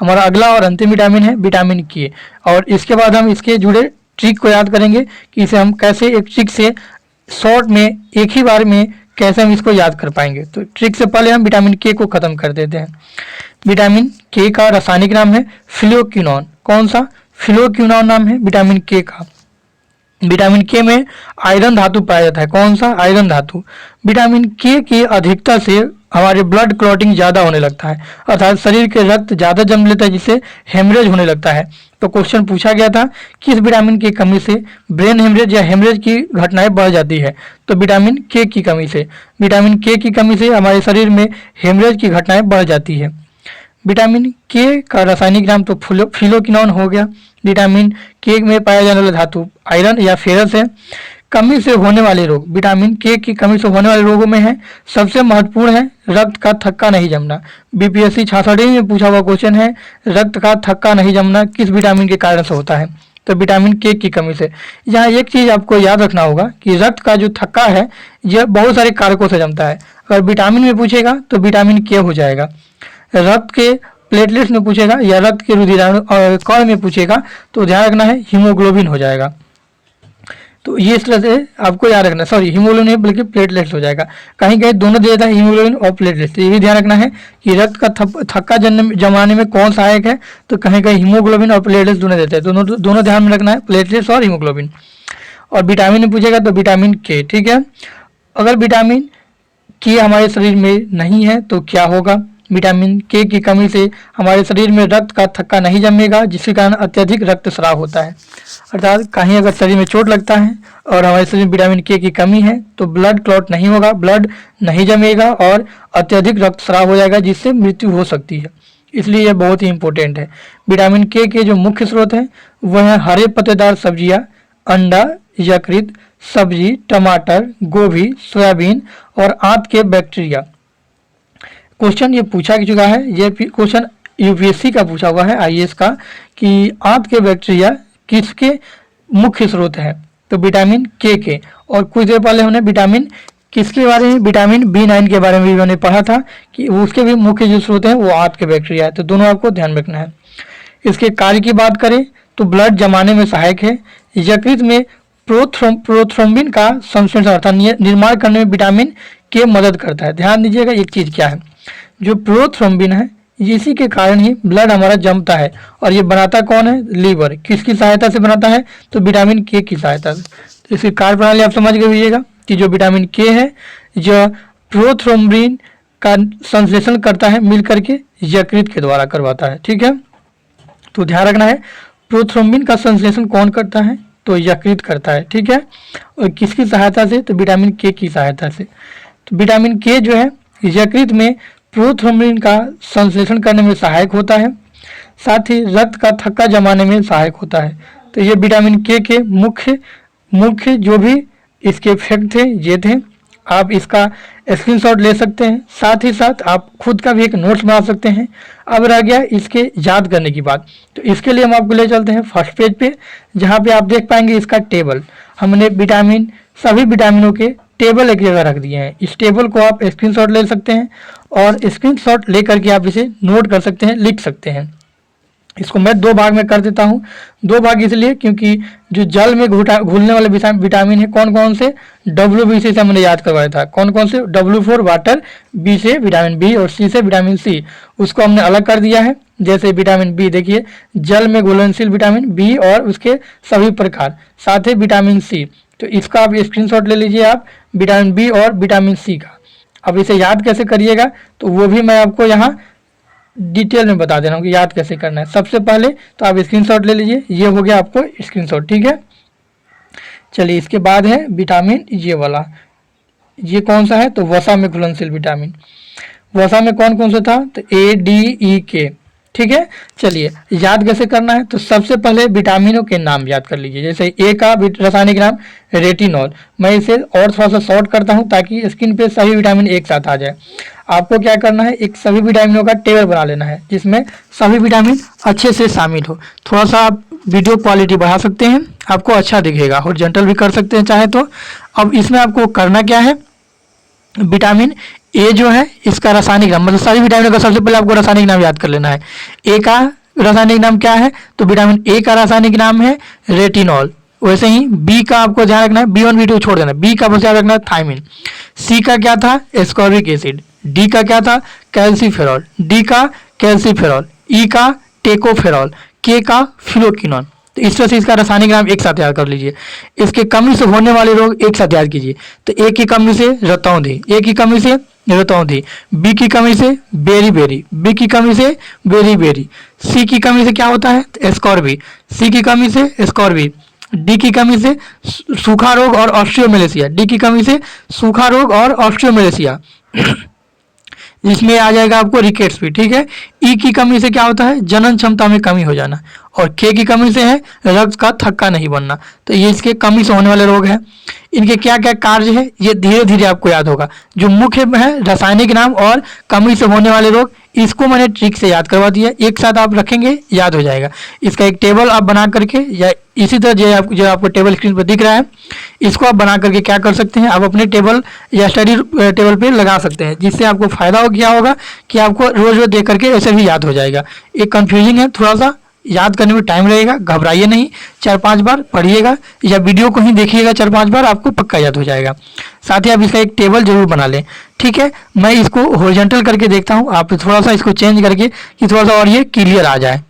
हमारा अगला और अंतिम विटामिन है विटामिन के। और इसके बाद हम इसके जुड़े ट्रिक को याद करेंगे कि इसे हम कैसे एक ट्रिक से शॉर्ट में एक ही बार में कैसे हम इसको याद कर पाएंगे। तो ट्रिक से पहले हम विटामिन के को खत्म कर देते हैं। विटामिन के का रासायनिक नाम है फिलोक्विनोन। कौन सा? फिलोक्विनोन नाम है विटामिन के का। विटामिन के में आयरन धातु पाया जाता है। कौन सा? आयरन धातु। विटामिन के की अधिकता से हमारे ब्लड क्लॉटिंग ज़्यादा होने लगता है, अर्थात शरीर के रक्त ज़्यादा जम लेता है जिससे हेमरेज होने लगता है। तो क्वेश्चन पूछा गया था किस विटामिन की कमी से ब्रेन हेमरेज या हेमरेज की घटनाएं बढ़ जाती है? तो विटामिन के की कमी से। विटामिन के की कमी से हमारे शरीर में हेमरेज की घटनाएं बढ़ जाती है। विटामिन के का रासायनिक नाम तो फिलोक्विनोन हो गया। विटामिन के में पाया जाने वाला धातु आयरन या फेरस है। कमी से होने वाले रोग, विटामिन के की कमी से होने वाले रोगों में है सबसे महत्वपूर्ण है रक्त का थक्का नहीं जमना। बीपीएससी 66 में पूछा हुआ क्वेश्चन है, रक्त का थक्का नहीं जमना किस विटामिन के कारण से होता है? तो विटामिन के की कमी से। यहाँ एक चीज आपको याद रखना होगा कि रक्त का जो थक्का है यह बहुत सारे कारकों से जमता है। अगर विटामिन में पूछेगा तो विटामिन के हो जाएगा, रक्त के प्लेटलेट्स में पूछेगा या रक्त के रुधिराणु और कण में पूछेगा तो ध्यान रखना है हीमोग्लोबिन हो जाएगा। तो ये इस तरह से आपको याद रखना, सॉरी हीमोग्लोबिन नहीं बल्कि प्लेटलेट्स हो जाएगा। कहीं कहीं दोनों दे देता है हीमोग्लोबिन और प्लेटलेट्स। तो ये भी ध्यान रखना है कि रक्त का थक्का जमाने में कौन सहायक है? तो कहीं कहीं हीमोग्लोबिन और प्लेटलेट्स दोनों देते हैं। दोनों ध्यान में रखना है, प्लेटलेट्स और हीमोग्लोबिन। और विटामिन में पूछेगा तो विटामिन के। ठीक है, अगर विटामिन के हमारे शरीर में नहीं है तो क्या होगा? विटामिन के की कमी से हमारे शरीर में रक्त का थक्का नहीं जमेगा जिसके कारण अत्यधिक रक्तस्राव होता है। अर्थात कहीं अगर शरीर में चोट लगता है और हमारे शरीर में विटामिन के की कमी है तो ब्लड क्लॉट नहीं होगा, ब्लड नहीं जमेगा और अत्यधिक रक्तस्राव हो जाएगा जिससे मृत्यु हो सकती है। इसलिए यह बहुत ही इंपॉर्टेंट है। विटामिन के जो मुख्य स्रोत हैं वह है हरे पत्तेदार सब्जियां, अंडा, यकृत, सब्जी, टमाटर, गोभी, सोयाबीन और आंत के बैक्टीरिया। क्वेश्चन ये पूछा चुका है, ये क्वेश्चन यूपीएससी का पूछा हुआ है, आईएएस का, कि आंत के बैक्टीरिया किसके मुख्य स्रोत हैं? तो विटामिन के। और कुछ देर पहले हमने विटामिन किसके बारे में, विटामिन B9 के बारे में भी मैंने पढ़ा था कि उसके भी मुख्य जो स्रोत हैं वो आंत के बैक्टीरिया है। तो दोनों आपको ध्यान रखना है। इसके कार्य की बात करें तो ब्लड जमाने में सहायक है। यकृत में प्रोथ्रोम्बिन का संश्लेषण अर्थात निर्माण करने में विटामिन के मदद करता है। ध्यान दीजिएगा एक चीज क्या है, जो प्रोथ्रोम्बिन है इसी के कारण ही ब्लड हमारा जमता है और ये बनाता कौन है? लीवर। किसकी सहायता से बनाता है? तो विटामिन के की सहायता से। तो इसकी कार्यप्रणाली आप समझ के रहिएगा कि जो विटामिन के है जो प्रोथ्रोम्बिन का संश्लेषण करता है मिल करके यकृत के द्वारा करवाता है। ठीक है, तो ध्यान रखना है प्रोथ्रोम्बिन का संश्लेषण कौन करता है? तो यकृत करता है। ठीक है, और किसकी सहायता से? तो विटामिन के की सहायता से। तो विटामिन के जो है यकृत में प्रोथ्रोम्बिन का संश्लेषण करने में सहायक होता है, साथ ही रक्त का थक्का जमाने में सहायक होता है। तो ये विटामिन के मुख्य जो भी इसके इफेक्ट थे ये थे। आप इसका स्क्रीनशॉट ले सकते हैं, साथ ही साथ आप खुद का भी एक नोट्स बना सकते हैं। अब रह गया इसके याद करने की बात, तो इसके लिए हम आपको ले चलते हैं फर्स्ट पेज पे, जहाँ पे आप देख पाएंगे इसका टेबल। हमने सभी विटामिनों के टेबल एक जगह रख दिए हैं। इस टेबल को आप स्क्रीनशॉट ले सकते हैं और स्क्रीनशॉट लेकर के आप इसे नोट कर सकते हैं, लिख सकते हैं। इसको मैं 2 भाग में कर देता हूँ। 2 भाग इसलिए क्योंकि जो जल में घुलने वाले विटामिन है कौन कौन से, WBC से हमने याद करवाया था। कौन कौन से? W फॉर वाटर, B से विटामिन B और C से विटामिन C, उसको हमने अलग कर दिया है। जैसे विटामिन B देखिए, जल में घुलनशील विटामिन B और उसके सभी प्रकार, साथ ही विटामिन C। तो इसका आप स्क्रीनशॉट ले लीजिए आप, विटामिन B और विटामिन C का। अब इसे याद कैसे करिएगा तो वो भी मैं आपको यहाँ डिटेल में बता दे रहा हूँ कि याद कैसे करना है। सबसे पहले तो आप स्क्रीनशॉट ले लीजिए, ये हो गया आपको स्क्रीनशॉट। ठीक है, चलिए इसके बाद है विटामिन ये वाला, ये कौन सा है? तो वसा में घुलनशील विटामिन। वसा में कौन कौन सा था? तो ADEK। ठीक है, चलिए याद कैसे करना है तो सबसे पहले विटामिनों के नाम याद कर लीजिए। जैसे ए का रासायनिक नाम रेटिनॉल, मैं इसे और थोड़ा सा शॉर्ट करता हूं ताकि स्क्रीन पे सभी विटामिन एक साथ आ जाए। आपको क्या करना है, एक सभी विटामिनों का टेबल बना लेना है जिसमें सभी विटामिन अच्छे से शामिल हो। थोड़ा सा आप वीडियो क्वालिटी बढ़ा सकते हैं, आपको अच्छा दिखेगा, हॉरिजॉन्टल भी कर सकते हैं चाहे तो। अब इसमें आपको करना क्या है, विटामिन ए जो है इसका रासायनिक नाम, मतलब सारी विटामिनों का सबसे पहले आपको रासायनिक नाम याद कर लेना है। ए का रासायनिक नाम क्या है, तो विटामिन ए का रासायनिक नाम है रेटिनॉल। वैसे ही बी का आपको ध्यान रखना है, B1 B2 छोड़ देना, बी का बस याद रखना है थायमिन। सी का क्या था, एस्कॉर्बिक एसिड। डी का क्या था, कैल्सीफेरॉल। डी का कैल्सीफेरॉल। ई का टेकोफेरॉल। के का फ्लोकिनोन। तो इस तरह से इसका रासायनिक नाम एक साथ याद कर लीजिए। इसके कमी से होने वाले रोग एक साथ याद कीजिए। तो ए की कमी से रतौंधी, ए की कमी से रतौंधी, बी की कमी से बेरी बेरी, बी की कमी से बेरी बेरी, सी की कमी से क्या होता है, एस्कॉर्बी, सी की कमी से एस्कॉर्बी, डी की कमी से सूखा रोग और ऑस्ट्रियोमेलेसिया, डी की कमी से सूखा रोग और ऑस्ट्रियोमेलेसिया जिसमें आ जाएगा आपको रिकेट्स भी, ठीक है। ई की कमी से क्या होता है, जनन क्षमता में कमी हो जाना, और के की कमी से है रक्त का थक्का नहीं बनना। तो ये इसके कमी से होने वाले रोग हैं। इनके क्या क्या कार्य है ये धीरे धीरे आपको याद होगा। जो मुख्य है रासायनिक नाम और कमी से होने वाले रोग, इसको मैंने ट्रिक से याद करवा दिया, एक साथ आप रखेंगे याद हो जाएगा। इसका एक टेबल आप बना करके, या इसी तरह जो आपको टेबल स्क्रीन पर दिख रहा है, इसको आप बना करके क्या कर सकते हैं, आप अपने टेबल या स्टडी टेबल पे लगा सकते हैं, जिससे आपको फायदा हो क्या होगा कि आपको रोज रोज देख करके ऐसे भी याद हो जाएगा। एक कंफ्यूजिंग है थोड़ा सा, याद करने में टाइम लगेगा, घबराइए नहीं, 4-5 बार पढ़िएगा या वीडियो को ही देखिएगा 4-5 बार, आपको पक्का याद हो जाएगा। साथ ही आप इसका एक टेबल जरूर बना लें, ठीक है। मैं इसको हॉरिजॉन्टल करके देखता हूँ, आप थोड़ा सा इसको चेंज करके कि थोड़ा सा और ये क्लियर आ जाए।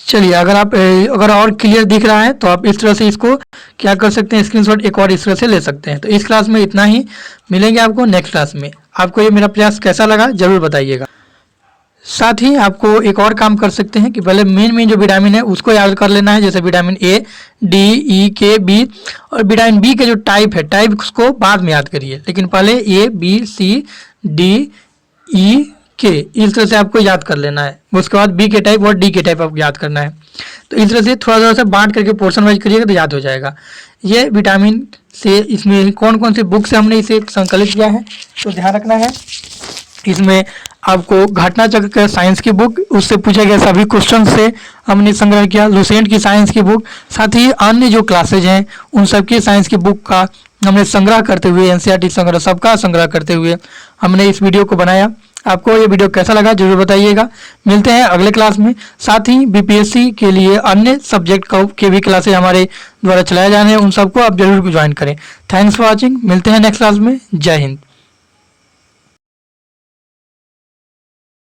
चलिए, अगर और क्लियर दिख रहा है तो आप इस तरह से इसको क्या कर सकते हैं, स्क्रीनशॉट एक और इस तरह से ले सकते हैं। तो इस क्लास में इतना ही, मिलेंगे आपको नेक्स्ट क्लास में। आपको ये मेरा प्रयास कैसा लगा जरूर बताइएगा। साथ ही आपको एक और काम कर सकते हैं कि पहले मेन जो विटामिन है उसको याद कर लेना है, जैसे विटामिन ए, डी, ई, के, बी, और विटामिन बी के जो टाइप है, टाइप को बाद में याद करिए, लेकिन पहले ए, बी, सी, डी, ई, के, इस तरह से आपको याद कर लेना है। उसके बाद बी के टाइप और डी के टाइप आपको याद करना है। तो इस तरह से थोड़ा सा बांट करके पोर्शन वाइज करिएगा तो याद हो जाएगा। ये विटामिन से इसमें कौन कौन से बुक से हमने इसे संकलित किया है तो ध्यान रखना है। इसमें आपको घटना चक्र का साइंस की बुक, उससे पूछे गए सभी क्वेश्चन से हमने संग्रह किया, लुसेंट की साइंस की बुक, साथ ही अन्य जो क्लासेज हैं उन सबकी साइंस की बुक का हमने संग्रह करते हुए, एनसीईआरटी संग्रह सबका संग्रह करते हुए हमने इस वीडियो को बनाया। आपको ये वीडियो कैसा लगा जरूर बताइएगा। मिलते हैं अगले क्लास में। साथ ही बीपीएससी के लिए अन्य सब्जेक्ट के भी क्लासेज हमारे द्वारा चलाए जाने हैं, उन सबको आप जरूर ज्वाइन करें। Thanks for watching. मिलते हैं नेक्स्ट क्लास में। जय हिंद।